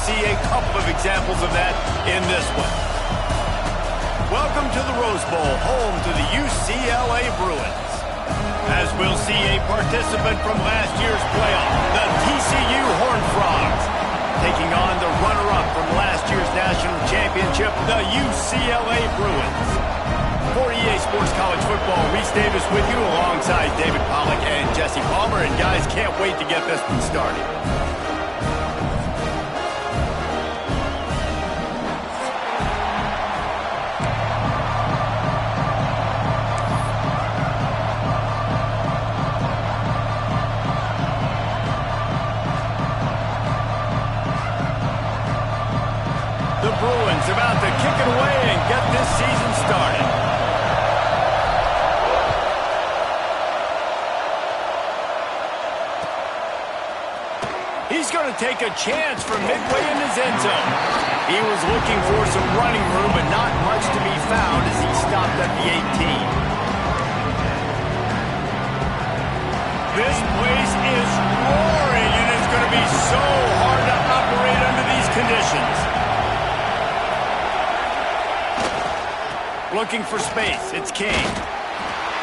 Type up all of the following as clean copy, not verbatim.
see a couple of examples of that in this one. Welcome to the Rose Bowl, home to the UCLA Bruins. As we'll see a participant from last year's playoff, the TCU Horned Frogs, taking on the runner-up from last year's national championship, the UCLA Bruins. For EA Sports College Football, Reese Davis with you alongside David Pollack and Jesse Palmer. And guys, can't wait to get this one started. The Bruins about to kick it away and get this season started. He's going to take a chance from midway in his end zone. He was looking for some running room, but not much to be found as he stopped at the 18. This place is roaring, and it's going to be so hard to operate under these conditions. Looking for space, it's King.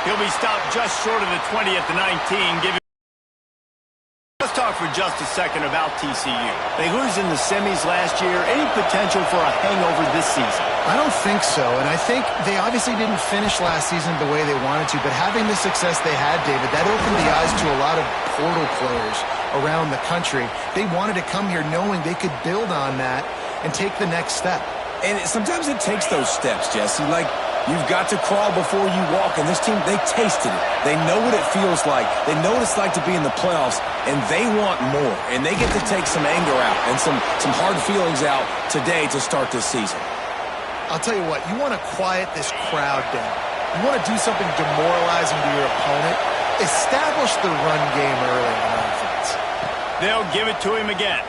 He'll be stopped just short of the 20 at the 19. Let's talk for just a second about TCU. They lose in the semis last year. Any potential for a hangover this season? I don't think so, and I think they obviously didn't finish last season the way they wanted to, but having the success they had, David, that opened the eyes to a lot of portal players around the country. They wanted to come here knowing they could build on that and take the next step. And sometimes it takes those steps, Jesse. Like, you've got to crawl before you walk. And this team, they tasted it. They know what it feels like. They know what it's like to be in the playoffs, and they want more. And they get to take some anger out and some hard feelings out today to start this season. I'll tell you what, you want to quiet this crowd down. You want to do something demoralizing to your opponent. Establish the run game early on offense. They'll give it to him again.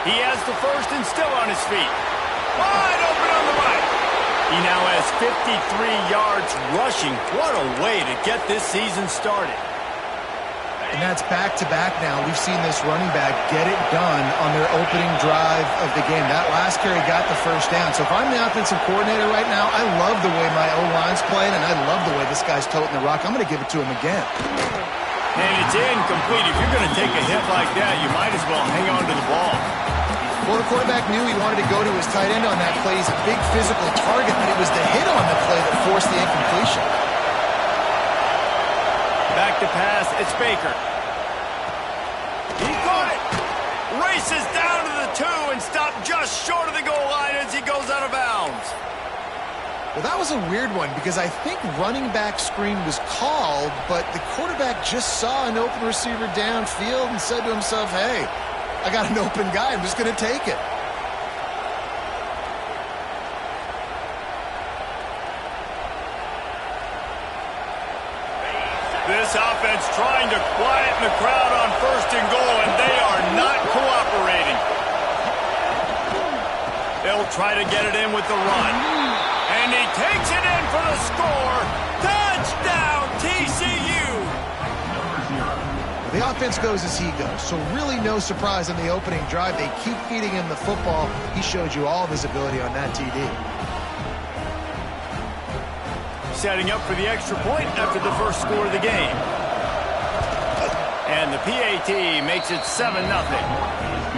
He has the first and still on his feet. Wide open on the right. He now has 53 yards rushing. What a way to get this season started. And that's back-to-back now. We've seen this running back get it done on their opening drive of the game. That last carry got the first down. So if I'm the offensive coordinator right now, I love the way my O-line's playing, and I love the way this guy's toting the rock. I'm going to give it to him again. And it's incomplete. If you're going to take a hit like that, you might as well hang on to the ball. Well, the quarterback knew he wanted to go to his tight end on that play. He's a big physical target, but it was the hit on the play that forced the incompletion. Back to pass, it's Baker. He caught it. Races down to the 2 and stopped just short of the goal line as he goes out of bounds. Well, that was a weird one because I think running back screen was called, but the quarterback just saw an open receiver downfield and said to himself, hey, I got an open guy. I'm just going to take it. This offense trying to quieten the crowd on first and goal, and they are not cooperating. They'll try to get it in with the run. And he takes it in for the score. Touchdown, TCU! The offense goes as he goes, so really no surprise in the opening drive. They keep feeding him the football. He showed you all of his ability on that TD. Setting up for the extra point after the first score of the game. And the PAT makes it 7-0.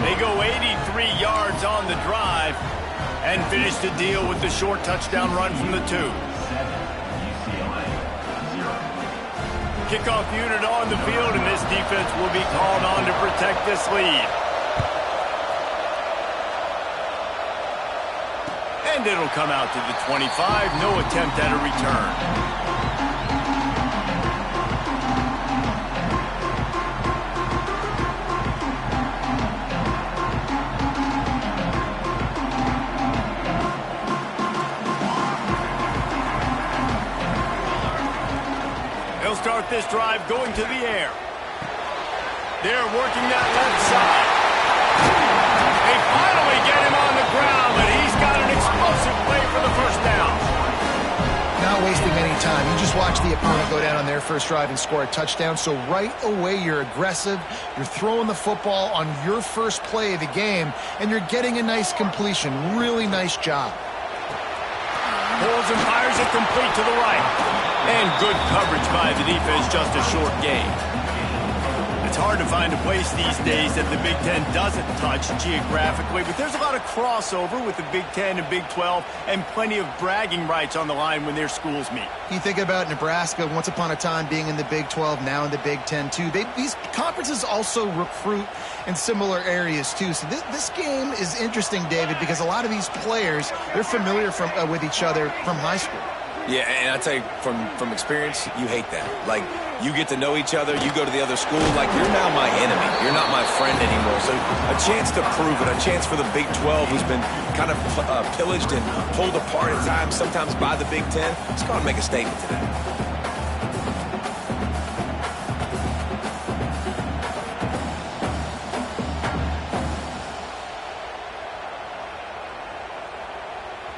They go 83 yards on the drive and finish the deal with the short touchdown run from the 2. Kickoff unit on the field, and this defense will be called on to protect this lead. And it'll come out to the 25. No attempt at a return. They'll start this drive going to the air. They're working that left side. They finally get him on the ground, but he's got an explosive play for the first down. not wasting any time. You just watch the opponent go down on their first drive and score a touchdown. So right away, you're aggressive. You're throwing the football on your first play of the game, and you're getting a nice completion. Really nice job. Pulls and fires it complete to the right. And good coverage by the defense, just a short gain. It's hard to find a place these days that the Big Ten doesn't touch geographically, but there's a lot of crossover with the Big Ten and Big 12 and plenty of bragging rights on the line when their schools meet. You think about Nebraska once upon a time being in the Big 12, now in the Big 10 too. These conferences also recruit in similar areas too. So this game is interesting, David, because a lot of these players, they're familiar with each other from high school. Yeah, and I tell you, from experience, you hate that. Like, you get to know each other, you go to the other school, like, you're now my enemy. You're not my friend anymore. So a chance to prove it, a chance for the Big 12, who's been kind of pillaged and pulled apart at times, sometimes by the Big 10. Let's go and make a statement today.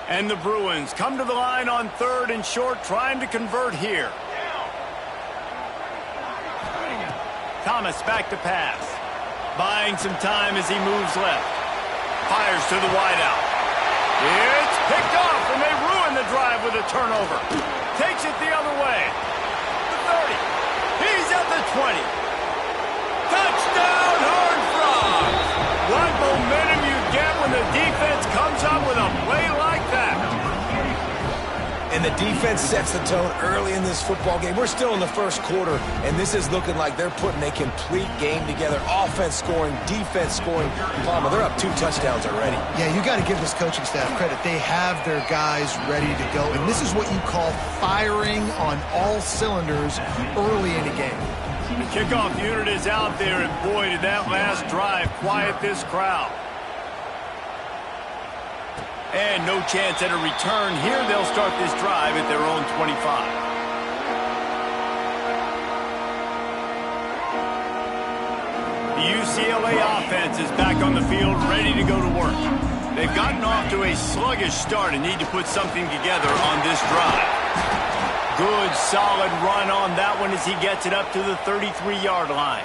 And the Bruins come to the line on 3rd and short, trying to convert here. Thomas back to pass. Buying some time as he moves left. Fires to the wideout. It's picked off, and they ruin the drive with a turnover. Takes it the other way. The 30. He's at the 20. Touchdown, Horned Frogs! What momentum you get when the defense comes up with a play like that. And the defense sets the tone early in this football game. We're still in the first quarter, and this is looking like they're putting a complete game together. Offense scoring, defense scoring. Palmer, they're up 2 touchdowns already. Yeah, you got to give this coaching staff credit. They have their guys ready to go, and this is what you call firing on all cylinders early in a game. The kickoff unit is out there, and boy, did that last drive quiet this crowd. And no chance at a return here. They'll start this drive at their own 25. The UCLA offense is back on the field, ready to go to work. They've gotten off to a sluggish start and need to put something together on this drive. Good, solid run on that one as he gets it up to the 33-yard line.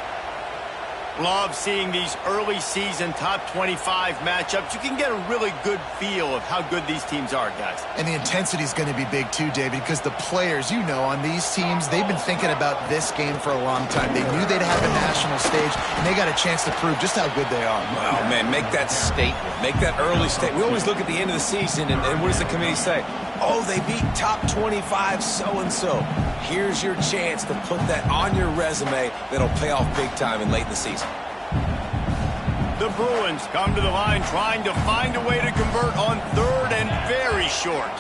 Love seeing these early season top 25 matchups. You can get a really good feel of how good these teams are, guys. And the intensity is going to be big too, David, because the players, you know, on these teams, they've been thinking about this game for a long time. They knew they'd have a national stage, and they got a chance to prove just how good they are. Oh, man, make that statement. Make that early statement. We always look at the end of the season, and what does the committee say? Oh, they beat top 25 so-and-so. Here's your chance to put that on your resume that'll pay off big time and late in the season. The Bruins come to the line trying to find a way to convert on 3rd and very short.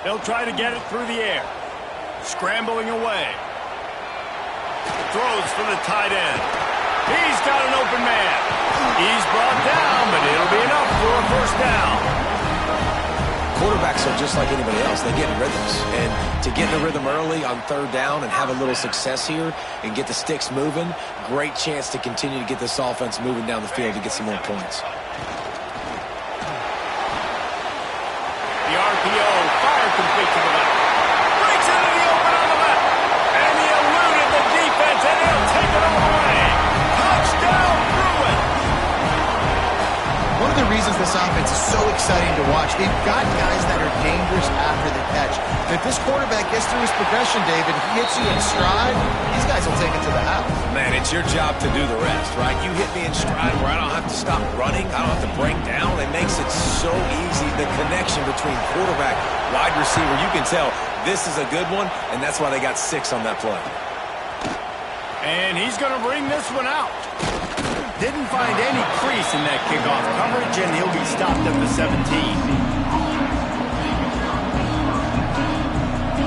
They'll try to get it through the air. Scrambling away. Throws for the tight end. He's got an open man. He's brought down, but it'll be enough for a first down. Quarterbacks are just like anybody else. They get in rhythms. And to get in the rhythm early on 3rd down and have a little success here and get the sticks moving, great chance to continue to get this offense moving down the field to get some more points. The RPO fired complete to the left. Breaks into the open on the left. And he eluded the defense, and he'll take it all the way. Touchdown, Bruins! One of the reasons this offense is so exciting to watch, they've got guys that are dangerous after the catch. If this quarterback gets through his progression, David, he hits you in stride, these guys will take it to the house. Man, it's your job to do the rest, right? You hit me in stride where I don't have to stop running. I don't have to break down. It makes it so easy. The connection between quarterback, wide receiver, you can tell this is a good one, and that's why they got 6 on that play. And he's going to bring this one out. Didn't find any crease in that kickoff coverage, and he'll be stopped at the 17.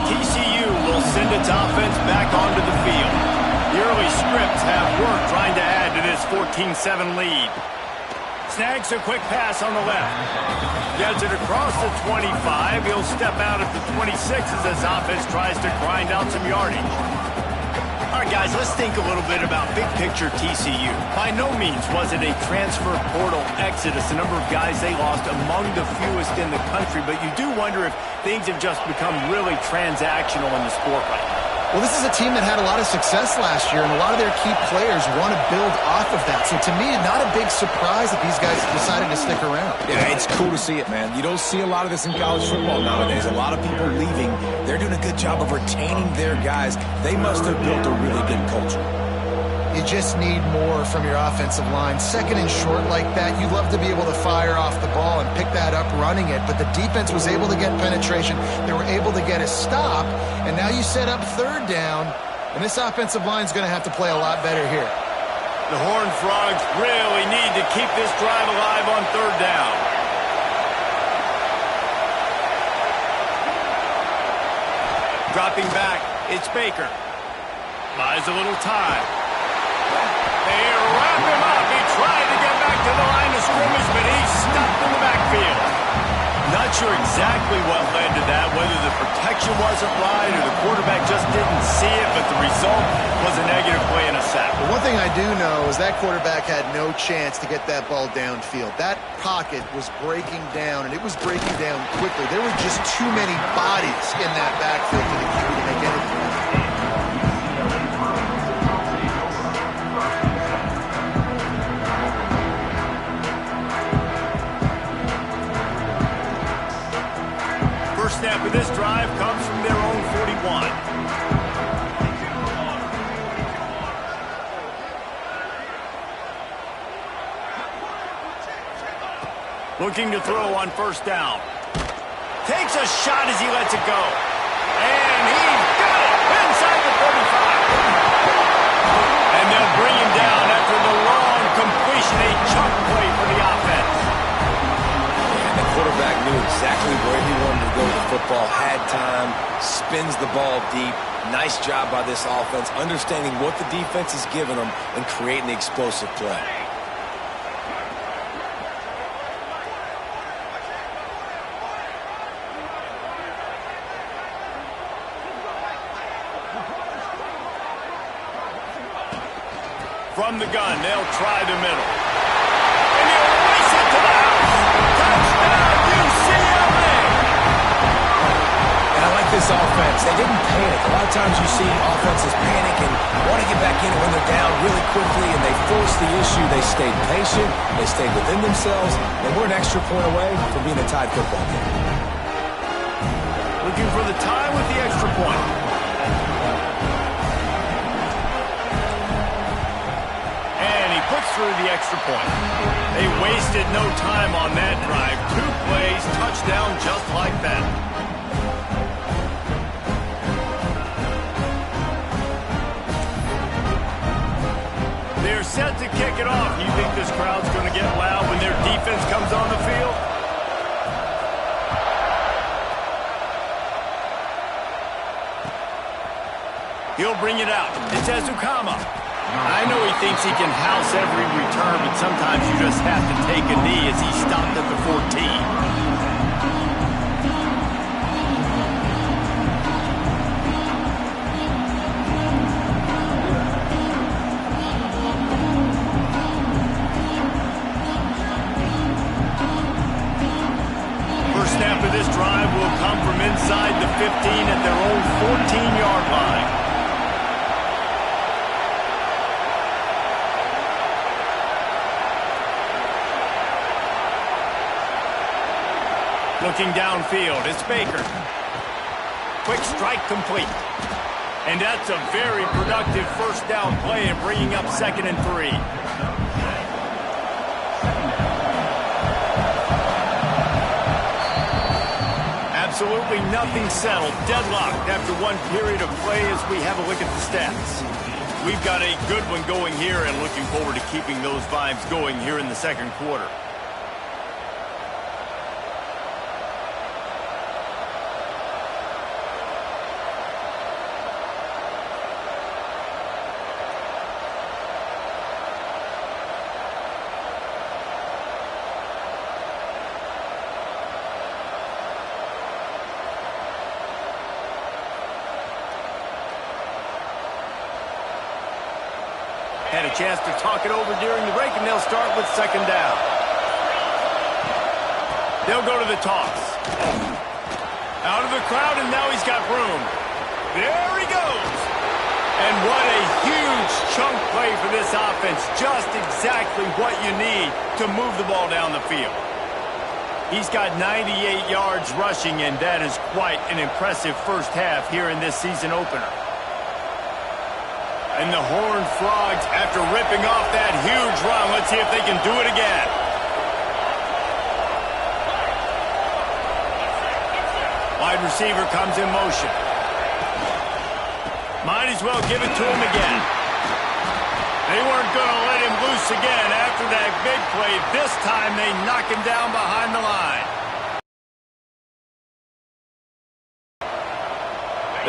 TCU will send its offense back onto the field. The early scripts have worked trying to add to this 14-7 lead. Snags a quick pass on the left. Gets it across the 25. He'll step out at the 26 as this offense tries to grind out some yardage. All right, guys, let's think a little bit about big picture TCU. By no means was it a transfer portal exodus, the number of guys they lost among the fewest in the country, but you do wonder if things have just become really transactional in the sport right now. Well, this is a team that had a lot of success last year, and a lot of their key players want to build off of that. So to me, not a big surprise that these guys decided to stick around. Yeah, it's cool to see it, man. You don't see a lot of this in college football nowadays. A lot of people leaving. They're doing a good job of retaining their guys. They must have built a really good culture. You just need more from your offensive line. Second and short like that, you'd love to be able to fire off the ball and pick that up running it, but the defense was able to get penetration. They were able to get a stop, and now you set up third down, and this offensive line is going to have to play a lot better here. The Horned Frogs really need to keep this drive alive on third down. Dropping back, it's Baker. Buys a little time. They wrap him up. He tried to get back to the line of scrimmage, but he's stuck in the backfield. Not sure exactly what led to that, whether the protection wasn't right or the quarterback just didn't see it, but the result was a negative play and a sack. But one thing I do know is that quarterback had no chance to get that ball downfield. That pocket was breaking down, and it was breaking down quickly. There were just too many bodies in that backfield for the QB to make anything. First snap of this drive comes from their own 41. Looking to throw on first down. Takes a shot as he lets it go. And he's got it inside the 45. And they'll bring him down after the long completion, a chunk play for the offense. The quarterback knew exactly where he wanted to go with the football, had time, spins the ball deep. Nice job by this offense, understanding what the defense is giving them and creating the explosive play. From the gun, they'll try the middle. And he'll race it to the house. Touchdown, UCLA! And I like this offense. They didn't panic. A lot of times you see offenses panic and want to get back in when they're down really quickly, and they forced the issue. They stayed patient. They stayed within themselves, and we're an extra point away from being a tied football game. Looking for the tie with the extra point. Puts through the extra point. They wasted no time on that drive. 2 plays, touchdown just like that. They're set to kick it off. You think this crowd's going to get loud when their defense comes on the field? He'll bring it out. It's Ezukama. I know he thinks he can house every return, but sometimes you just have to take a knee as he stopped at the 14. First snap of this drive will come from inside the 15 at their own 14-yard line. Looking downfield, it's Baker. Quick strike complete. And that's a very productive first down play and bringing up 2nd and 3. Absolutely nothing settled. Deadlocked after one period of play as we have a look at the stats. We've got a good one going here and looking forward to keeping those vibes going here in the second quarter. Had a chance to talk it over during the break, and they'll start with second down. They'll go to the toss. Out of the crowd, and now he's got room. There he goes. And what a huge chunk play for this offense. Just exactly what you need to move the ball down the field. He's got 98 yards rushing, and that is quite an impressive first half here in this season opener. And the Horned Frogs, after ripping off that huge run, let's see if they can do it again. Wide receiver comes in motion. Might as well give it to him again. They weren't going to let him loose again after that big play. This time they knock him down behind the line.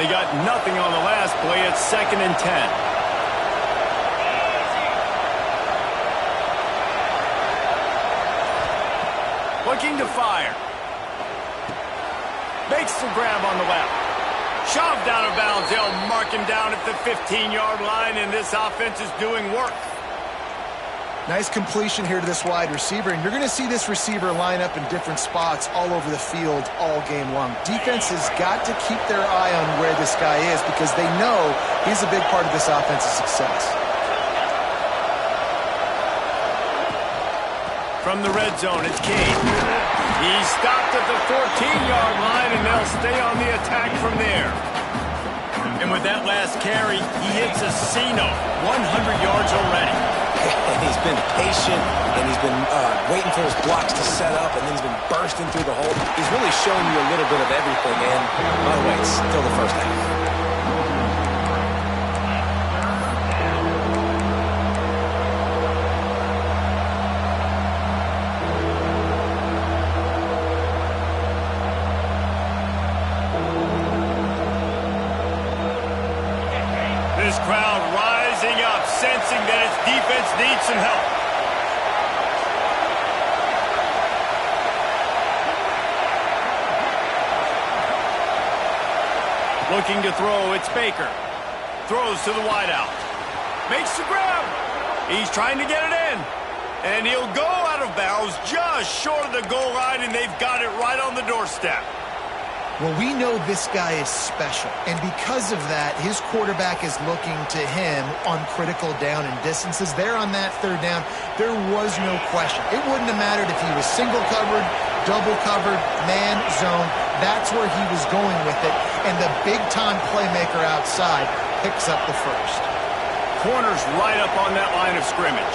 They got nothing on the last play. It's 2nd and 10. Looking to fire. Makes the grab on the left. Shoved out of bounds. They'll mark him down at the 15-yard line, and this offense is doing work. Nice completion here to this wide receiver, and you're going to see this receiver line up in different spots all over the field all game long. Defense has got to keep their eye on where this guy is because they know he's a big part of this offense's success. From the red zone, it's Kane. He's stopped at the 14-yard line, and they'll stay on the attack from there. And with that last carry, he hits a C-note, 100 yards already. And he's been patient, and he's been waiting for his blocks to set up, and then he's been bursting through the hole. He's really shown you a little bit of everything, and by the way, it's still the first half. This crowd rising up, sensing that its defense needs some help. Looking to throw, it's Baker. Throws to the wideout. Makes the grab. He's trying to get it in. And he'll go out of bounds just short of the goal line, and they've got it right on the doorstep. Well, we know this guy is special, and because of that, his quarterback is looking to him on critical down and distances. There on that third down, there was no question. It wouldn't have mattered if he was single covered, double covered, man, zone. That's where he was going with it, and the big-time playmaker outside picks up the first. Corner's right up on that line of scrimmage.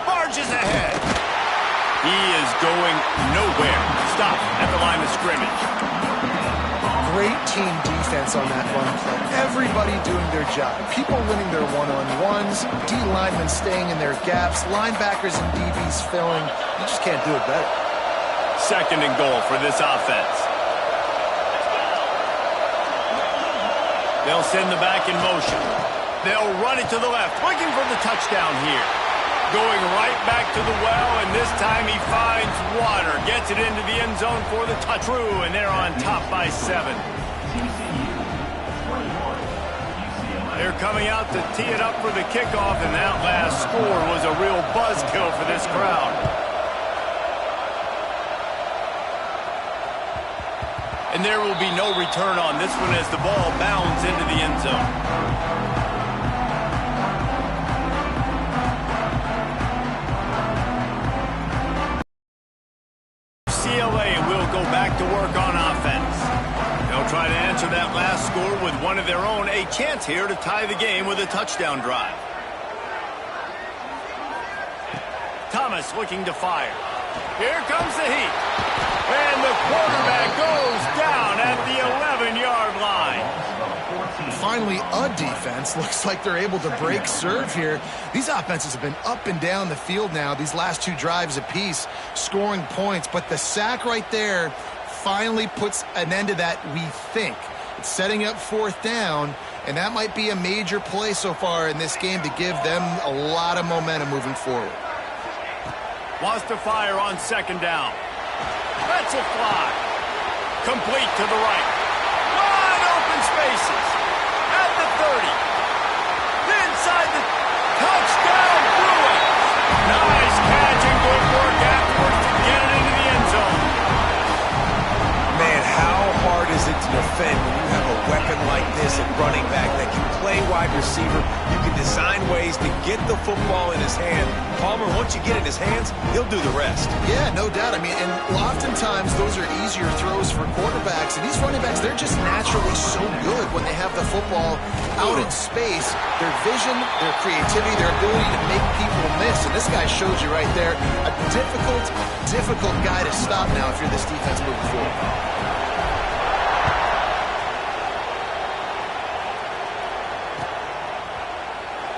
Barges ahead. He is going nowhere. Stop at the line of scrimmage. Great team defense on that run play. Everybody doing their job. People winning their one-on-ones, D linemen staying in their gaps, linebackers and DBs filling. You just can't do it better. 2nd and goal for this offense. They'll send the back in motion. They'll run it to the left, looking for the touchdown here. Going right back to the well, and this time he finds water. Gets it into the end zone for the touch. Through, and they're on top by 7. They're coming out to tee it up for the kickoff, and that last score was a real buzzkill for this crowd. And there will be no return on this one as the ball bounds into the end zone. To work on offense. They'll try to answer that last score with one of their own. A chance here to tie the game with a touchdown drive. Thomas looking to fire. Here comes the heat. And the quarterback goes down at the 11-yard line. Finally, a defense. Looks like they're able to break serve here. These offenses have been up and down the field now, these last 2 drives apiece, scoring points. But the sack right there finally puts an end to that, we think. It's setting up 4th down, and that might be a major play so far in this game to give them a lot of momentum moving forward. Wants to fire on 2nd down. That's a fly. Complete to the right. Wide open space. races. At the 30. Inside the touchdown, Bruins. Nice catch and good work afterwards to get it into the end zone. Man, how hard is it to defend when you have a weapon like this at running back that can play wide receiver? You can design ways to get the football in his hand. Palmer, once you get it in his hands, he'll do the rest. Yeah, no doubt. I mean, and oftentimes those are easier throws for quarterbacks. And these running backs, they're just naturally so good when they have the football out in space. Their vision, their creativity, their ability to make people miss. And this guy showed you right there, a difficult guy to stop now if you're this defense moving forward.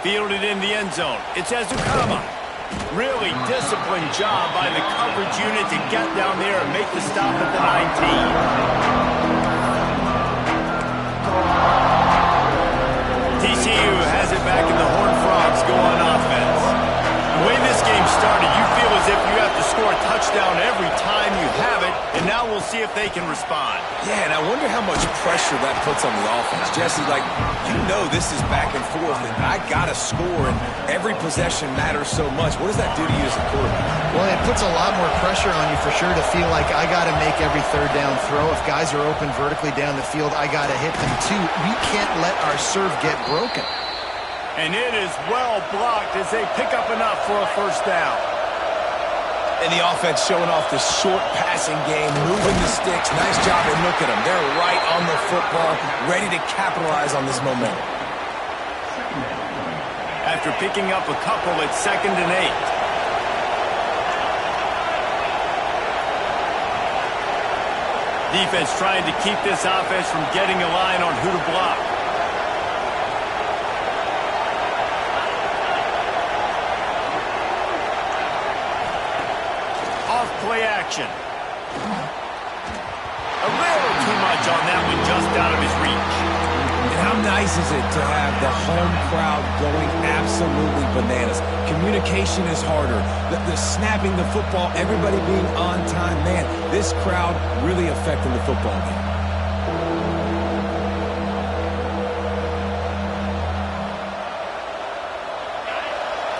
Fielded in the end zone. It's Ezukama. Really disciplined job by the coverage unit to get down there and make the stop at the 19. TCU has it back and the Horned Frogs go on offense. The way this game started, you feel as if you have to score a touchdown every time you have it, and now we'll see if they can respond. Yeah, and I wonder how much pressure that puts on the offense. Jesse, like, you know this is back and forth, and I got to score, and every possession matters so much. What does that do to you as a quarterback? Well, it puts a lot more pressure on you for sure to feel like I got to make every third down throw. If guys are open vertically down the field, I got to hit them too. We can't let our serve get broken. And it is well blocked as they pick up enough for a first down. And the offense showing off the short passing game, moving the sticks. Nice job, and look at them. They're right on the football, ready to capitalize on this momentum. After picking up a couple at 2nd and 8. Defense trying to keep this offense from getting a line on who to block. Play action. A little too much on that one, just out of his reach. And how nice is it to have the home crowd going absolutely bananas? Communication is harder. The snapping the football, everybody being on time. Man, this crowd really affecting the football game.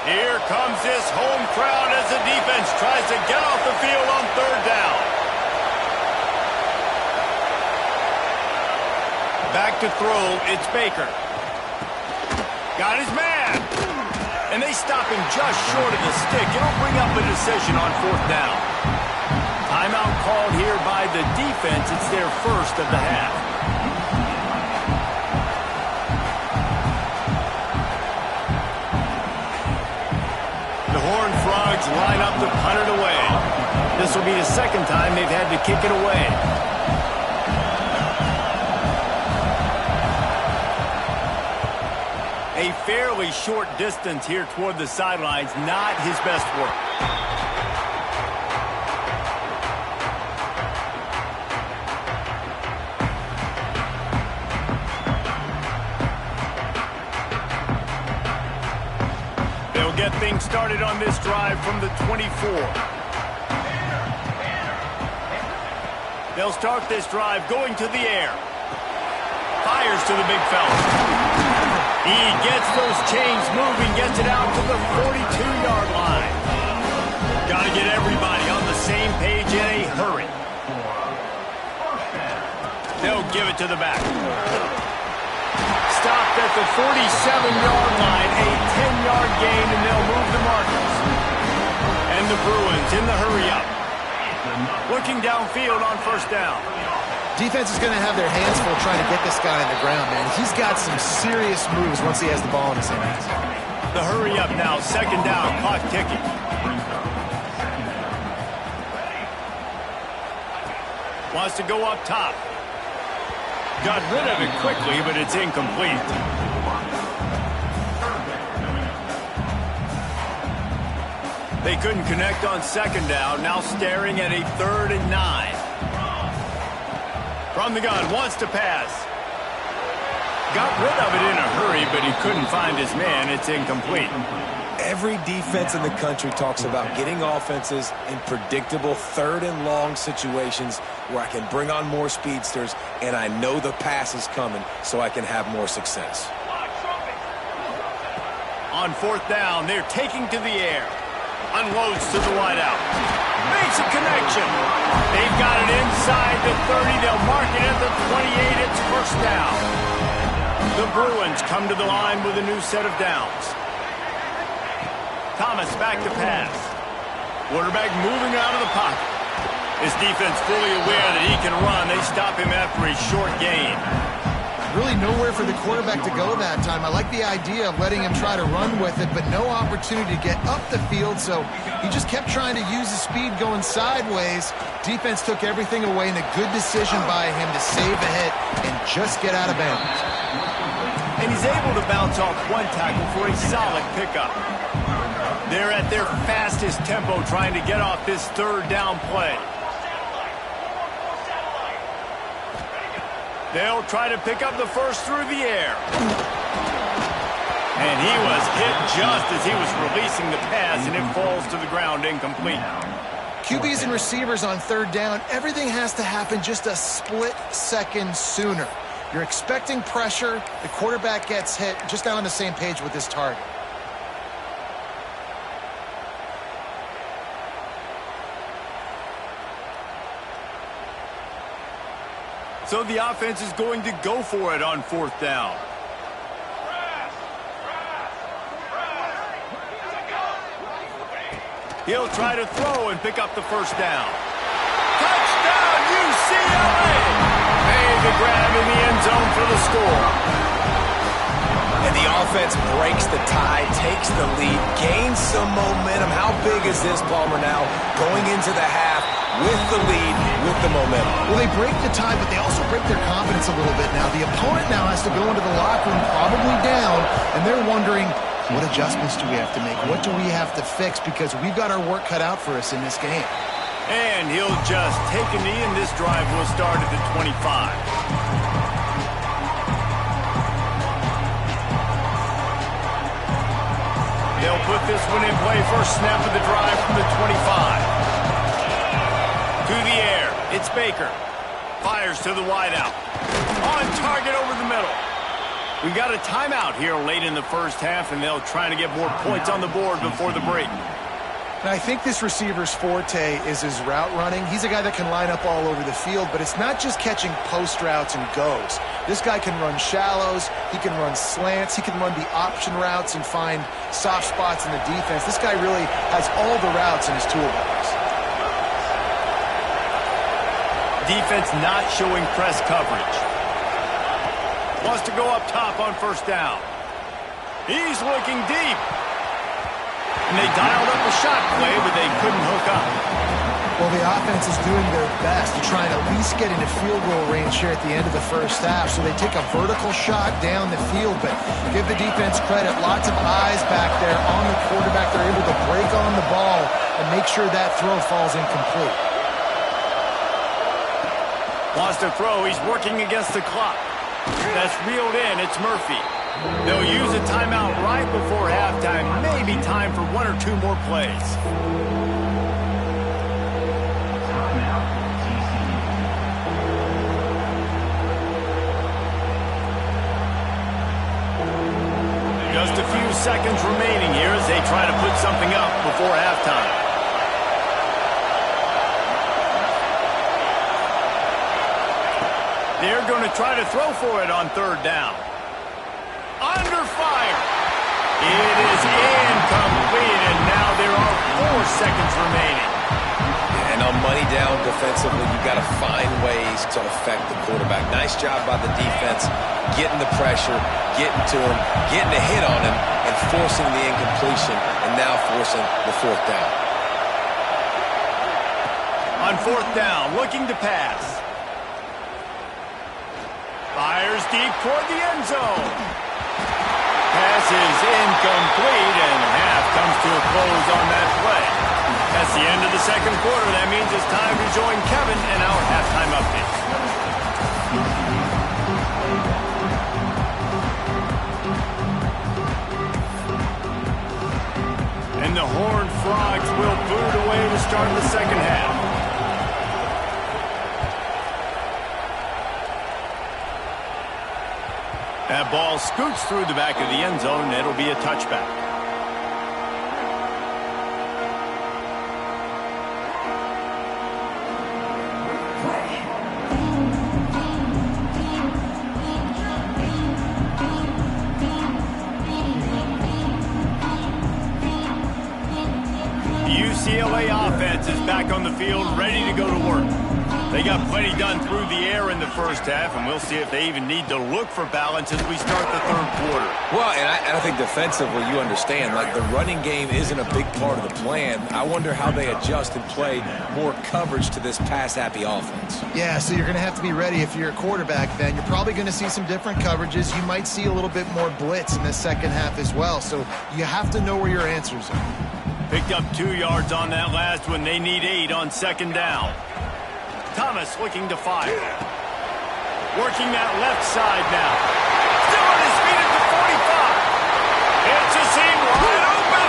Here comes this home crowd as the defense tries to get off the field on 3rd down. Back to throw, it's Baker. Got his man. And they stop him just short of the stick. It'll bring up a decision on 4th down. Timeout called here by the defense. It's their first of the half. Line up to punt it away. This will be the 2nd time they've had to kick it away. A fairly short distance here toward the sidelines, not his best work. Get things started on this drive from the 24. They'll start this drive going to the air. Fires to the big fella. He gets those chains moving, gets it out to the 42-yard line. Got to get everybody on the same page in a hurry. They'll give it to the back. Stopped at the 47-yard line, a 10-yard gain, and they'll move the markers. And the Bruins in the hurry-up. Looking downfield on 1st down. Defense is going to have their hands full trying to get this guy on the ground, man. He's got some serious moves once he has the ball in his hands. The hurry-up now, 2nd down, clock ticking. Wants to go up top. Got rid of it quickly, but it's incomplete. They couldn't connect on 2nd down, now staring at a 3rd and 9. From the gun, wants to pass. Got rid of it in a hurry, but he couldn't find his man. It's incomplete. Every defense in the country talks about getting offenses in predictable third and long situations where I can bring on more speedsters and I know the pass is coming so I can have more success. On fourth down, they're taking to the air. Unloads to the wideout. Makes a connection. They've got it inside the 30. They'll mark it at the 28. It's first down. The Bruins come to the line with a new set of downs. Thomas back to pass. Quarterback moving out of the pocket. His defense fully aware that he can run. They stop him after a short gain. Really nowhere for the quarterback to go that time. I like the idea of letting him try to run with it, but no opportunity to get up the field, so he just kept trying to use his speed going sideways. Defense took everything away, and a good decision by him to save a hit and just get out of bounds. And he's able to bounce off one tackle for a solid pickup. They're at their fastest tempo trying to get off this third down play. They'll try to pick up the first through the air. And he was hit just as he was releasing the pass, and it falls to the ground incomplete. QBs and receivers on third down, everything has to happen just a split second sooner. You're expecting pressure, the quarterback gets hit, just not on the same page with his target. So the offense is going to go for it on fourth down. He'll try to throw and pick up the first down. Touchdown, UCLA! Made the grab in the end zone for the score. And the offense breaks the tie, takes the lead, gains some momentum. How big is this, Palmer, now going into the half with the lead, with the momentum? Well, they break the tie, but they also break their confidence a little bit now. The opponent now has to go into the locker room probably down, and they're wondering, what adjustments do we have to make? What do we have to fix? Because we've got our work cut out for us in this game. And he'll just take a knee, and this drive will start at the 25. They'll put this one in play. First snap of the drive from the 25. To the air. It's Baker. Fires to the wideout. On target over the middle. We've got a timeout here late in the first half, and they'll try to get more points on the board before the break. And I think this receiver's forte is his route running. He's a guy that can line up all over the field, but it's not just catching post routes and goes. This guy can run shallows, he can run slants, he can run the option routes and find soft spots in the defense. This guy really has all the routes in his toolbox. Defense not showing press coverage. Wants to go up top on first down. He's looking deep. And they dialed up a shot play, but they couldn't hook up. Well, the offense is doing their best to try and at least get into field goal range here at the end of the first half. So they take a vertical shot down the field, but give the defense credit. Lots of eyes back there on the quarterback. They're able to break on the ball and make sure that throw falls incomplete. Wants to throw. He's working against the clock. That's reeled in. It's Murphy. They'll use a timeout right before halftime. Maybe time for one or two more plays. Just a few seconds remaining here as they try to put something up before halftime. They're going to try to throw for it on third down. Under fire. It is incomplete, and now there are 4 seconds remaining. And on money down defensively, you've got to find ways to affect the quarterback. Nice job by the defense, getting the pressure, getting to him, getting a hit on him, and forcing the incompletion, and now forcing the fourth down. On fourth down, looking to pass. Fires deep toward the end zone. Pass is incomplete, and half comes to a close on that play. That's the end of the second quarter. That means it's time to join Kevin and our halftime update. That ball scoots through the back of the end zone, and it'll be a touchback. UCLA offense is back on the field, ready to go to work. They got plenty done through the air in the first half, and we'll see if they even need to look for balance as we start the third quarter. Well, and I think defensively, you understand, like the running game isn't a big part of the plan. I wonder how they adjust and play more coverage to this pass-happy offense. Yeah, so you're going to have to be ready if you're a quarterback, Ben. You're probably going to see some different coverages. You might see a little bit more blitz in the second half as well, so you have to know where your answers are. Picked up 2 yards on that last one. They need 8 on second down. Thomas looking to fire. Working that left side now. Still on his feet at the 45. It's a seam wide open.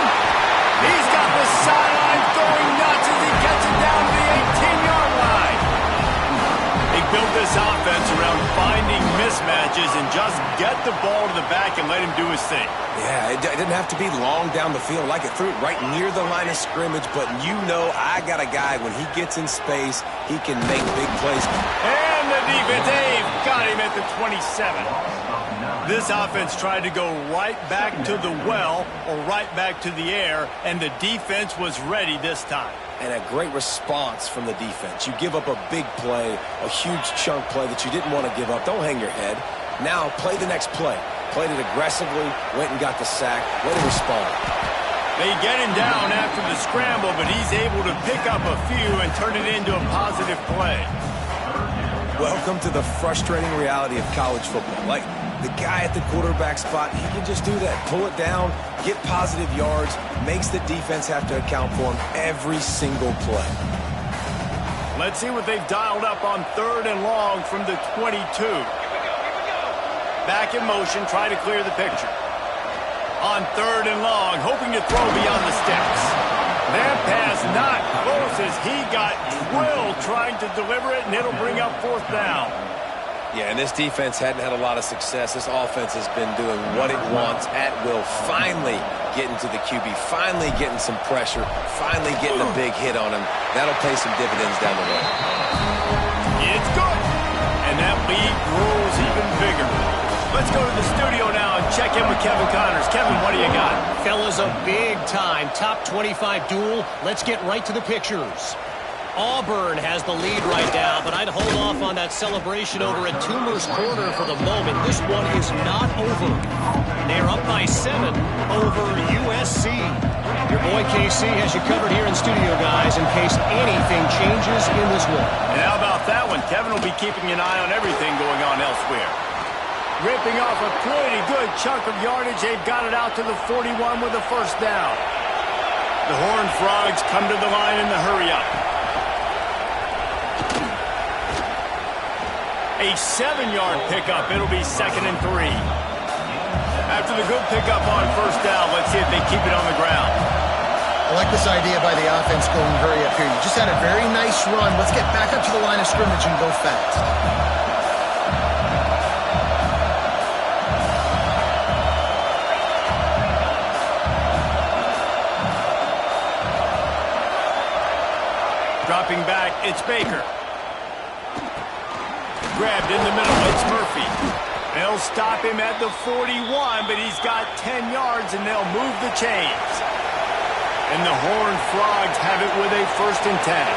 He's got the sideline going nuts as he gets it down to the 18-yard line. They built this offense around finding mismatches and just get the ball to the back and let him do his thing. Yeah, it didn't have to be long down the field. Like it threw it right near the line of scrimmage, but you know I got a guy, when he gets in space, he can make big plays. And the defense, Dave, got him at the 27. This offense tried to go right back to the well or right back to the air, and the defense was ready this time. And a great response from the defense. You give up a big play, a huge chunk play that you didn't want to give up. Don't hang your head. Now play the next play. Played it aggressively, went and got the sack. Let him respond. They get him down after the scramble, but he's able to pick up a few and turn it into a positive play. Welcome to the frustrating reality of college football. Like, the guy at the quarterback spot, he can just do that. Pull it down, get positive yards, makes the defense have to account for him every single play. Let's see what they've dialed up on 3rd and long from the 22. Back in motion, try to clear the picture. On 3rd and long, hoping to throw beyond the steps. That pass not close as he got drilled trying to deliver it, and it'll bring up 4th down. Yeah, and this defense hadn't had a lot of success. This offense has been doing what it wants at will. Finally getting to the QB, finally getting some pressure, finally getting a big hit on him. That'll pay some dividends down the road. It's good. And that lead grows even bigger. Let's go to the studio now and check in with Kevin Connors. Kevin, what do you got? Fellas, a big-time top 25 duel. Let's get right to the pictures. Auburn has the lead right now, but I'd hold off on that celebration over at Toomer's Corner for the moment. This one is not over. They're up by 7 over USC. Your boy KC has you covered here in studio, guys, in case anything changes in this one. And how about that one? Kevin will be keeping an eye on everything going on elsewhere. Ripping off a pretty good chunk of yardage. They've got it out to the 41 with a 1st down. The Horned Frogs come to the line in the hurry-up. A 7-yard pickup. It'll be 2nd and 3. After the good pickup on 1st down, let's see if they keep it on the ground. I like this idea by the offense going hurry up here. You just had a very nice run. Let's get back up to the line of scrimmage and go fast. Dropping back, it's Baker. Grabbed in the middle, it's Murphy. They'll stop him at the 41, but he's got 10 yards, and they'll move the chains. And the Horned Frogs have it with a 1st and 10.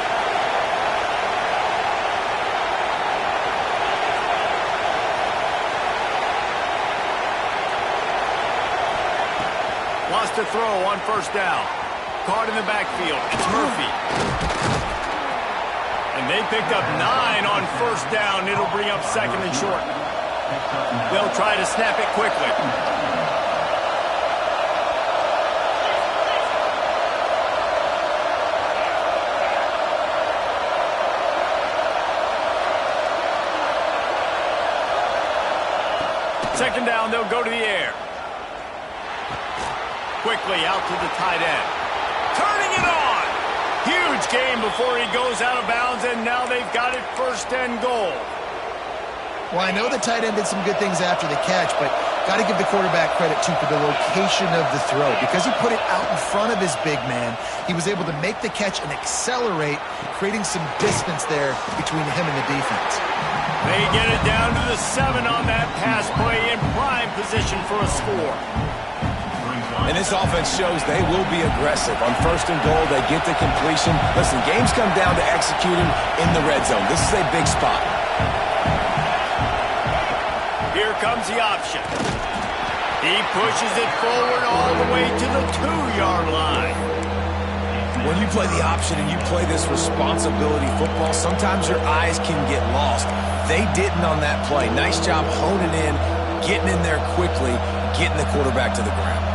Lost a throw on 1st down. Caught in the backfield, it's Murphy. And they picked up 9 on 1st down. It'll bring up 2nd and short. They'll try to snap it quickly. Second down, they'll go to the air. Quickly out to the tight end. Turning it on. Huge gain before he goes out of bounds, and now they've got it 1st and goal. Well, I know the tight end did some good things after the catch, but got to give the quarterback credit, too, for the location of the throw. Because he put it out in front of his big man, he was able to make the catch and accelerate, creating some distance there between him and the defense. They get it down to the 7 on that pass play in prime position for a score. And this offense shows they will be aggressive. On 1st and goal, they get the completion. Listen, games come down to executing in the red zone. This is a big spot. Here comes the option. He pushes it forward all the way to the 2-yard line. When you play the option and you play this responsibility football, sometimes your eyes can get lost. They didn't on that play. Nice job honing in, getting in there quickly, getting the quarterback to the ground.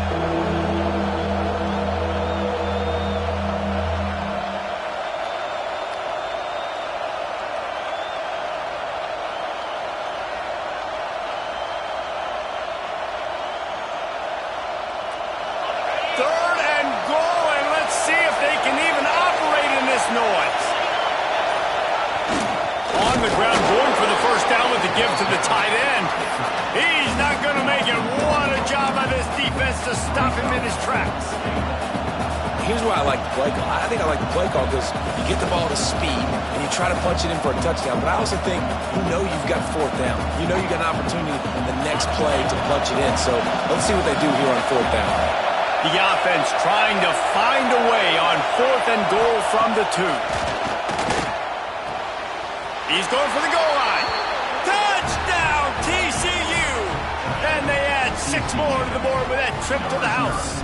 Give to the tight end. He's not going to make it. What a job by this defense to stop him in his tracks. Here's why I like the play call. I think I like the play call because you get the ball to speed and you try to punch it in for a touchdown. But I also think you know you've got 4th down. You know you got an opportunity in the next play to punch it in. So let's see what they do here on 4th down. The offense trying to find a way on 4th and goal from the 2. He's going for the goal line. Touchdown, TCU! And they add 6 more to the board with that trip to the house.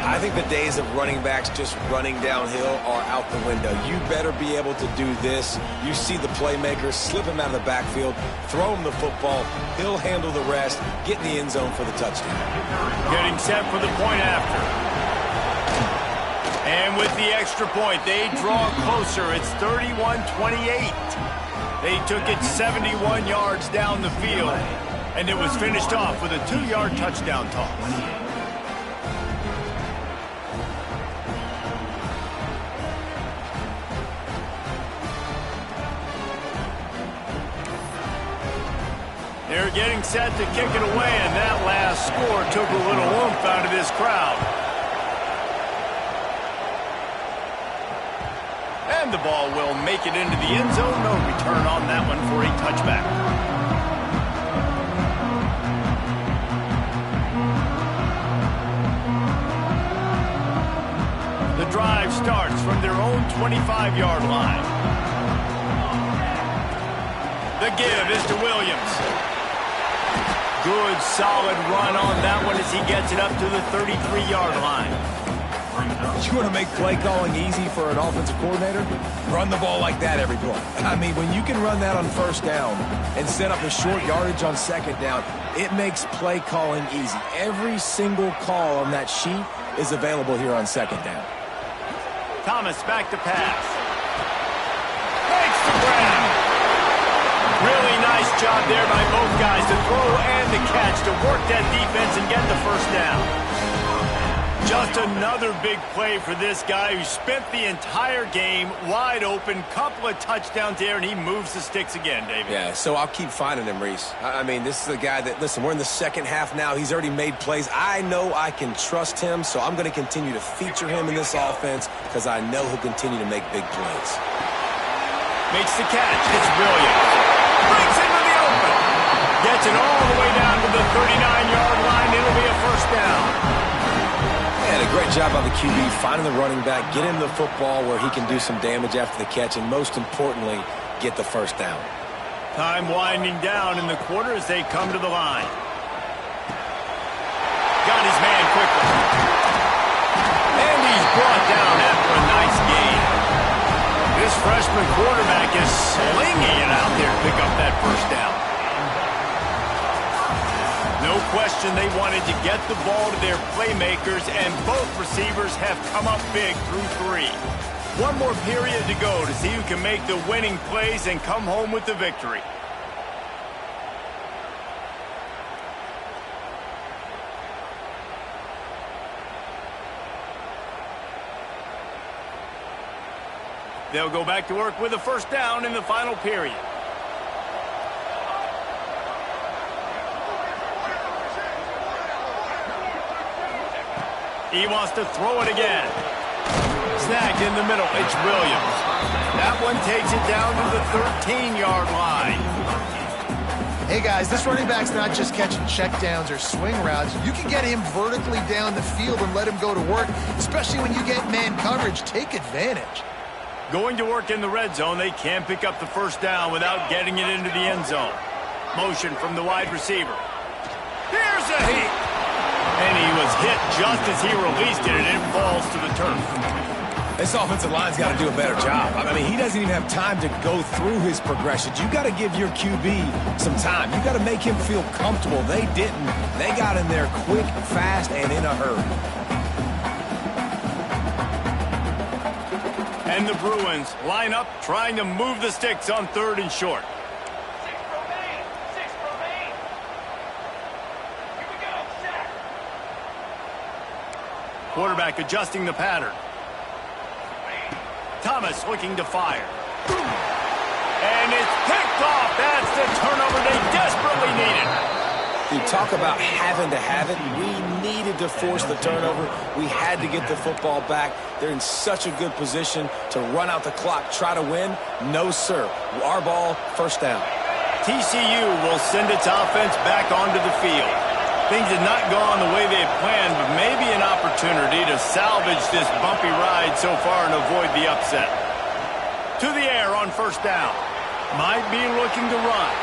I think the days of running backs just running downhill are out the window. You better be able to do this. You see the playmaker, slip him out of the backfield, throw him the football, he'll handle the rest, get in the end zone for the touchdown. Getting set for the point after. And with the extra point, they draw closer. It's 31-28. They took it 71 yards down the field, and it was finished off with a 2-yard touchdown toss. They're getting set to kick it away, and that last score took a little oomph out of this crowd. And the ball will make it into the end zone. No return on that one for a touchback. The drive starts from their own 25-yard line. The give is to Williams. Good, solid run on that one as he gets it up to the 33-yard line. You want to make play calling easy for an offensive coordinator? Run the ball like that every play. I mean, when you can run that on 1st down and set up a short yardage on 2nd down, it makes play calling easy. Every single call on that sheet is available here on 2nd down. Thomas back to pass. Makes the grab. Really nice job there by both guys to throw and to catch, to work that defense and get the 1st down. Just another big play for this guy who spent the entire game wide open. Couple of touchdowns there, and he moves the sticks again, David. Yeah, so I'll keep finding him, Reese. I mean, this is the guy that, listen, we're in the 2nd half now. He's already made plays. I know I can trust him, so I'm going to continue to feature him in this offense because I know he'll continue to make big plays. Makes the catch. It's Williams. Breaks into the open. Gets it all the way down to the 39-yard line. It'll be a 1st down. And a great job by the QB finding the running back, get him the football where he can do some damage after the catch, and most importantly, get the 1st down. Time winding down in the quarter as they come to the line. Got his man quickly. And he's brought down after a nice gain. This freshman quarterback is slinging it out there to pick up that 1st down. No question they wanted to get the ball to their playmakers, and both receivers have come up big through 3. One more period to go to see who can make the winning plays and come home with the victory. They'll go back to work with a 1st down in the final period. He wants to throw it again. Snagged in the middle. It's Williams. That one takes it down to the 13-yard line. Hey, guys, this running back's not just catching checkdowns or swing routes. You can get him vertically down the field and let him go to work, especially when you get man coverage. Take advantage. Going to work in the red zone, they can't pick up the first down without getting it into the end zone. Motion from the wide receiver. Here's a hit. And he was hit just as he released it, and it falls to the turf. This offensive line's got to do a better job. I mean, he doesn't even have time to go through his progressions. You got to give your QB some time. You got to make him feel comfortable. They didn't. They got in there quick, fast, and in a hurry. And the Bruins line up, trying to move the sticks on 3rd and short. 6 remain. 6 remain. Here we go. Set. Quarterback adjusting the pattern. Thomas looking to fire. And it's picked off. That's the turnover they desperately needed. You talk about having to have it. We needed to force the turnover. We had to get the football back. They're in such a good position to run out the clock, try to win. No, sir. Our ball, first down. TCU will send its offense back onto the field. Things have not gone the way they had planned, but maybe an opportunity to salvage this bumpy ride so far and avoid the upset. To the air on first down. Might be looking to run.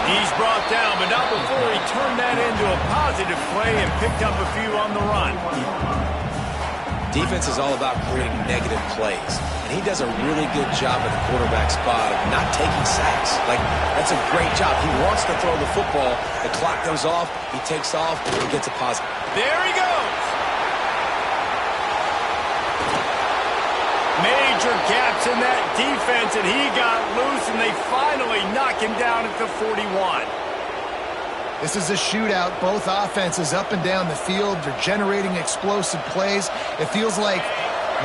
He's brought down, but not before he turned that into a positive play and picked up a few on the run. Defense is all about creating negative plays, and he does a really good job at the quarterback spot of not taking sacks. Like, that's a great job. He wants to throw the football. The clock goes off. He takes off. He gets a positive. There he goes. Major gaps in that defense, and he got loose, and they finally knock him down at the 41. This is a shootout. Both offenses up and down the field. They're generating explosive plays. It feels like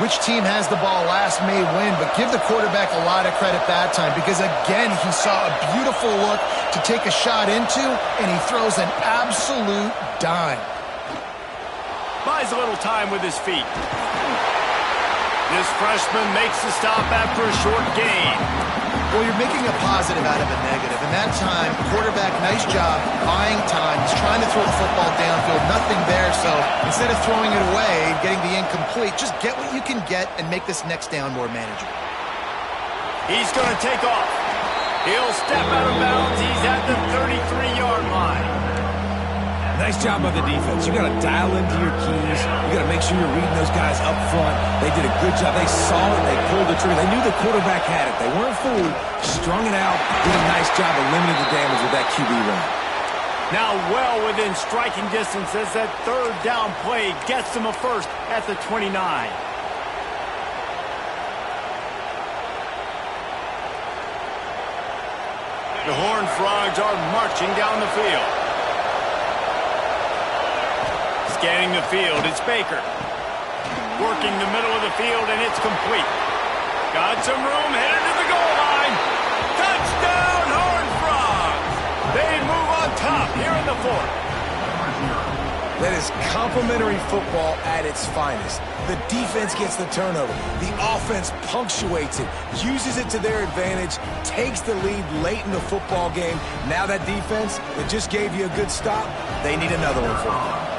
which team has the ball last may win, but give the quarterback a lot of credit that time because, again, he saw a beautiful look to take a shot into, and he throws an absolute dime. Buys a little time with his feet. This freshman makes the stop after a short gain. Well, you're making a positive out of a negative. And that time, quarterback, nice job, buying time. He's trying to throw the football downfield. Nothing there. So instead of throwing it away and getting the incomplete, just get what you can get and make this next down more manageable. He's going to take off. He'll step out of bounds. He's at the 33-yard line. Nice job by the defense. You got to dial into your keys. You got to make sure you're reading those guys up front. They did a good job. They saw it. They pulled the trigger. They knew the quarterback had it. They weren't fooled. Strung it out. Did a nice job of limiting the damage with that QB run. Now well within striking distance as that 3rd down play gets them a first at the 29. The Horned Frogs are marching down the field. Scanning the field, it's Baker. Working the middle of the field, and it's complete. Got some room, headed to the goal line. Touchdown, Horned Frogs! They move on top here in the 4th. That is complimentary football at its finest. The defense gets the turnover. The offense punctuates it, uses it to their advantage, takes the lead late in the football game. Now that defense that just gave you a good stop, they need another one for them.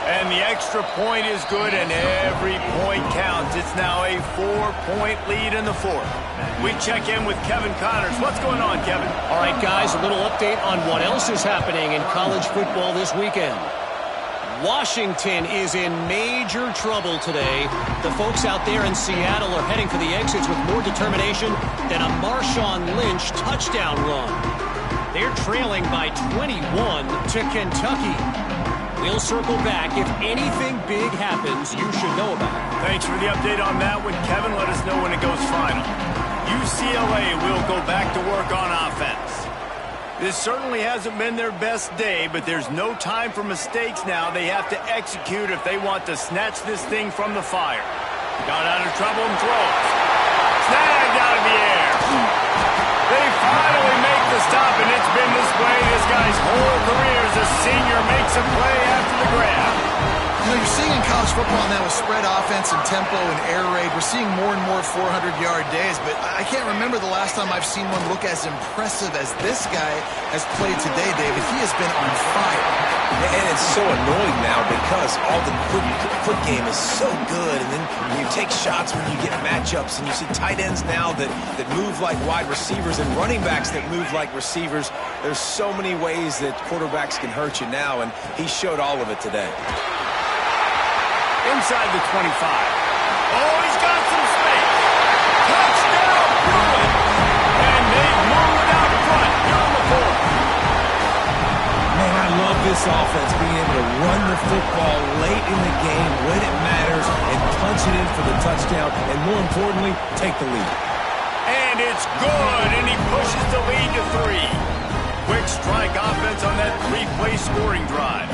And the extra point is good, and every point counts. It's now a 4-point lead in the 4th. We check in with Kevin Connors. What's going on, Kevin? All right, guys, a little update on what else is happening in college football this weekend. Washington is in major trouble today. The folks out there in Seattle are heading for the exits with more determination than a Marshawn Lynch touchdown run. They're trailing by 21 to Kentucky. We'll circle back. If anything big happens, you should know about it. Thanks for the update on that one, Kevin. Let us know when it goes final. UCLA will go back to work on offense. This certainly hasn't been their best day, but there's no time for mistakes now. They have to execute if they want to snatch this thing from the fire. Got out of trouble and throws. Snagged out of the air. They finally make the stop, and it's been this way this guy's whole career as a senior makes a play after the grab. You know, you're seeing in college football now with spread offense and tempo and air raid, we're seeing more and more 400-yard days, but I can't remember the last time I've seen one look as impressive as this guy has played today, David. He has been on fire. And it's so annoying now because all the quick game is so good, and then you take shots when you get matchups, and you see tight ends now that move like wide receivers and running backs that move like receivers. There's so many ways that quarterbacks can hurt you now, and he showed all of it today. Inside the 25. Oh, he's got some space. Touchdown, Bruin. And they've moved out front here on the fourth. Man, I love this offense, being able to run the football late in the game when it matters and punch it in for the touchdown, and more importantly, take the lead. And it's good, and he pushes the lead to 3. Quick strike offense on that 3-play scoring drive.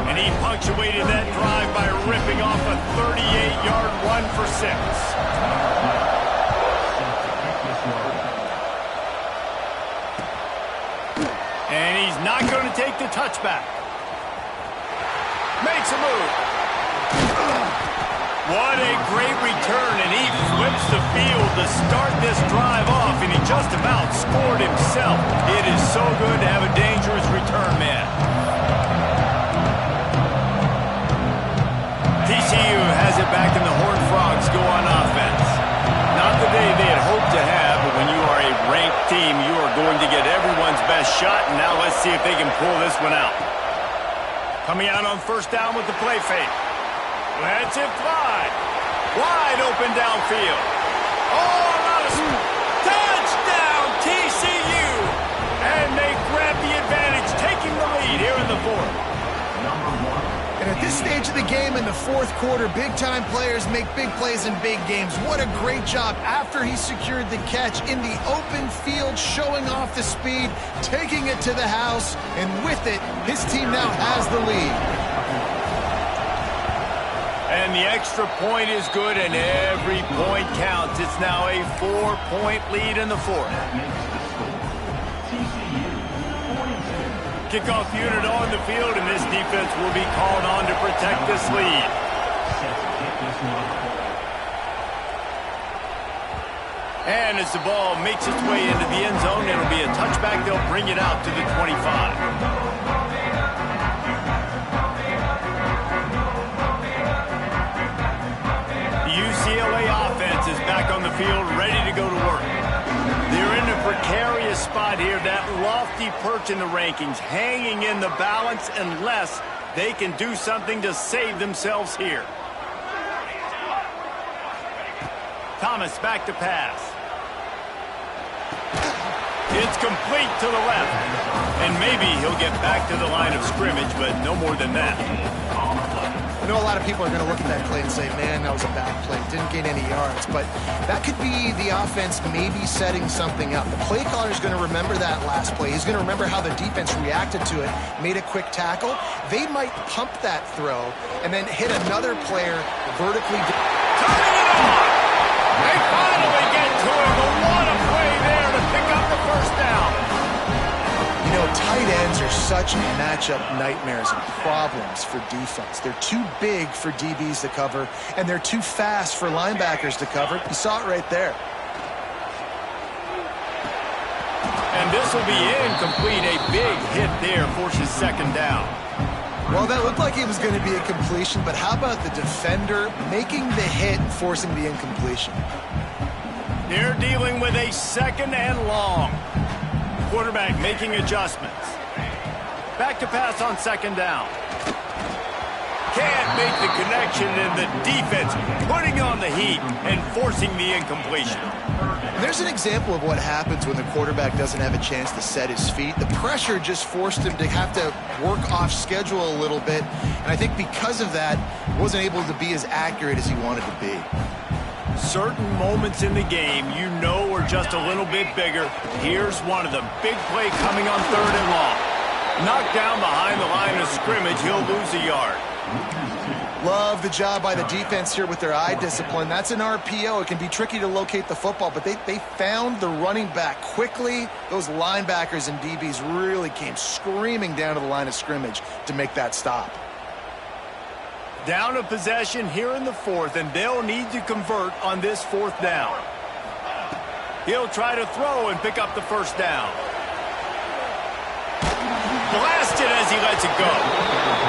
And he punctuated that drive by ripping off a 38-yard run for 6. And he's not going to take the touchback. Makes a move. What a great return, and he flips the field to start this drive off, and he just about scored himself. It is so good to have a dangerous return man. TCU has it back, and the Horned Frogs go on offense. Not the day they had hoped to have, but when you are a ranked team, you are going to get everyone's best shot, and now let's see if they can pull this one out. Coming out on first down with the play fake. Lets it fly. Wide open downfield. Oh, not a touchdown, TCU! And they grab the advantage, taking the lead here in the fourth. And at this stage of the game in the fourth quarter, big-time players make big plays in big games. What a great job after he secured the catch in the open field, showing off the speed, taking it to the house, and with it, his team now has the lead. And the extra point is good, and every point counts. It's now a 4-point lead in the fourth. Kickoff unit on the field, and this defense will be called on to protect this lead. And as the ball makes its way into the end zone, it'll be a touchback. They'll bring it out to the 25. UCLA offense is back on the field, ready to go to work. They're in a precarious spot here, that lofty perch in the rankings, hanging in the balance unless they can do something to save themselves here. Thomas back to pass. It's complete to the left. And maybe he'll get back to the line of scrimmage, but no more than that. I know a lot of people are going to look at that play and say, man, that was a bad play. Didn't gain any yards. But that could be the offense maybe setting something up. The play caller is going to remember that last play. He's going to remember how the defense reacted to it, made a quick tackle. They might pump that throw and then hit another player vertically. Turning it on! They finally get to him, but what a play there to pick up the first down. You know, tight ends are such matchup nightmares and problems for defense. They're too big for DBs to cover, and they're too fast for linebackers to cover. You saw it right there. And this will be incomplete. A big hit there forces second down. Well, that looked like it was going to be a completion, but how about the defender making the hit and forcing the incompletion? They're dealing with a second and long. Quarterback making adjustments. Back to pass on second down. Can't make the connection, and the defense putting on the heat and forcing the incompletion. There's an example of what happens when the quarterback doesn't have a chance to set his feet. The pressure just forced him to have to work off schedule a little bit, and I think because of that, wasn't able to be as accurate as he wanted to be. Certain moments in the game you know are just a little bit bigger. Here's one of them. Big play coming on third and long. Knocked down behind the line of scrimmage, he'll lose a yard. Love the job by the defense here with their eye discipline. That's an RPO. It can be tricky to locate the football, but they found the running back quickly. Those linebackers and DBs really came screaming down to the line of scrimmage to make that stop. Down a possession here in the fourth, and they'll need to convert on this fourth down. He'll try to throw and pick up the first down. Blasted as he lets it go.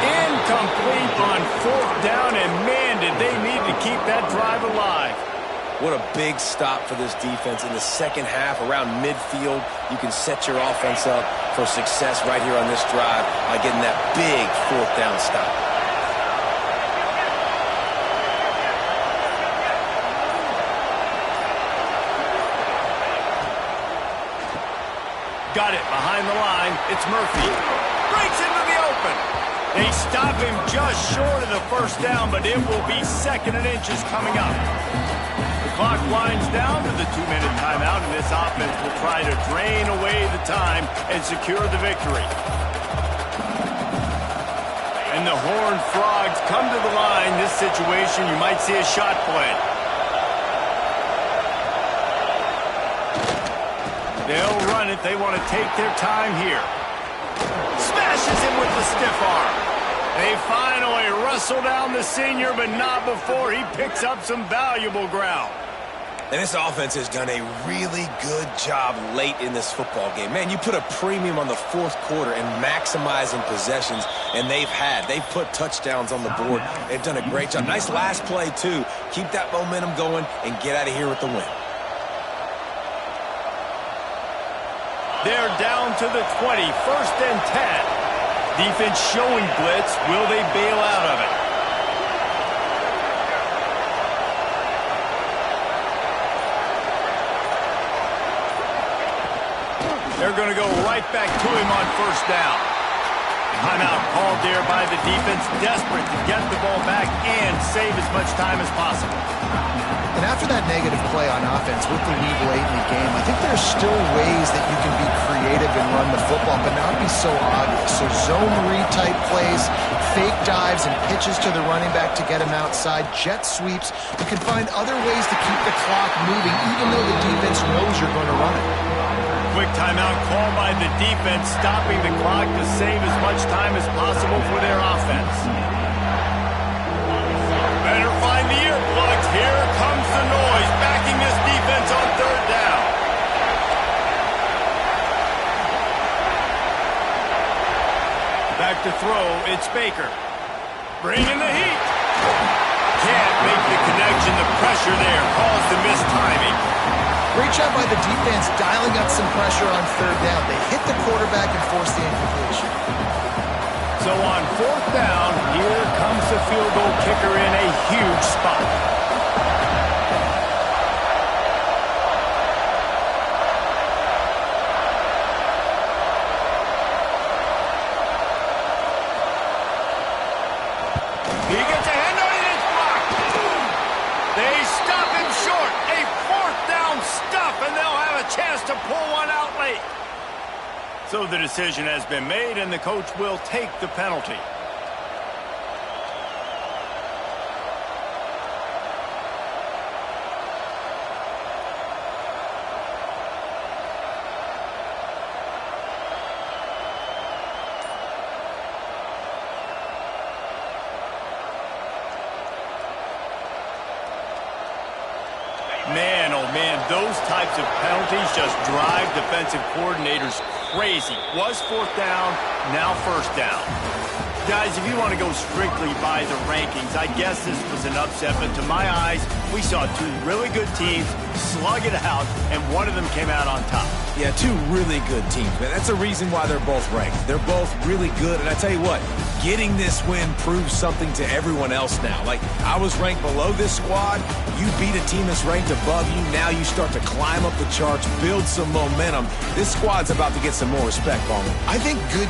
Incomplete on fourth down, and man, did they need to keep that drive alive. What a big stop for this defense in the second half around midfield. You can set your offense up for success right here on this drive by getting that big fourth down stop. Got it behind the line. It's Murphy. Breaks into the open. They stop him just short of the first down, but it will be second and inches coming up. The clock winds down to the 2-minute timeout, and this offense will try to drain away the time and secure the victory. And the Horned Frogs come to the line. This situation, you might see a shot play. They'll run it. They want to take their time here. Smashes him with the stiff arm. They finally wrestle down the senior, but not before he picks up some valuable ground. And this offense has done a really good job late in this football game. Man, you put a premium on the fourth quarter and maximizing possessions, and they've put touchdowns on the board. They've done a great job. Nice last play, too. Keep that momentum going and get out of here with the win. They're down to the 20, 1st and 10. Defense showing blitz. Will they bail out of it? They're going to go right back to him on first down. Timeout called there by the defense, desperate to get the ball back and save as much time as possible. And after that negative play on offense with the lead late in the game, I think there's still ways that you can be creative and run the football, but not be so obvious. So zone read type plays, fake dives and pitches to the running back to get him outside, jet sweeps. You can find other ways to keep the clock moving, even though the defense knows you're going to run it. Quick timeout called by the defense, stopping the clock to save as much time as possible for their offense. Better find the earplugs. Here comes the noise, backing this defense on third down. Back to throw, it's Baker. Bringing the heat. Can't make the connection. The pressure there caused the missed timing. Great job by the defense dialing up some pressure on third down. They hit the quarterback and forced the incompletion. So on fourth down, here comes the field goal kicker in a huge spot. He gets a hand on it, it's blocked. They stop him short. A fourth down stuff, and they'll have a chance to pull one out late. So the decision has been made, and the coach will take the penalty. Man, oh man, those types of penalties just drive defensive coordinators crazy. Was fourth down, now first down. Guys, if you want to go strictly by the rankings, I guess this was an upset, but to my eyes, we saw two really good teams slug it out, and one of them came out on top. Yeah, two really good teams, man. That's the reason why they're both ranked. They're both really good, and I tell you what, getting this win proves something to everyone else now. Like, I was ranked below this squad. You beat a team that's ranked above you. Now you start to climb up the charts, build some momentum. This squad's about to get some more respect, Palmer. I think good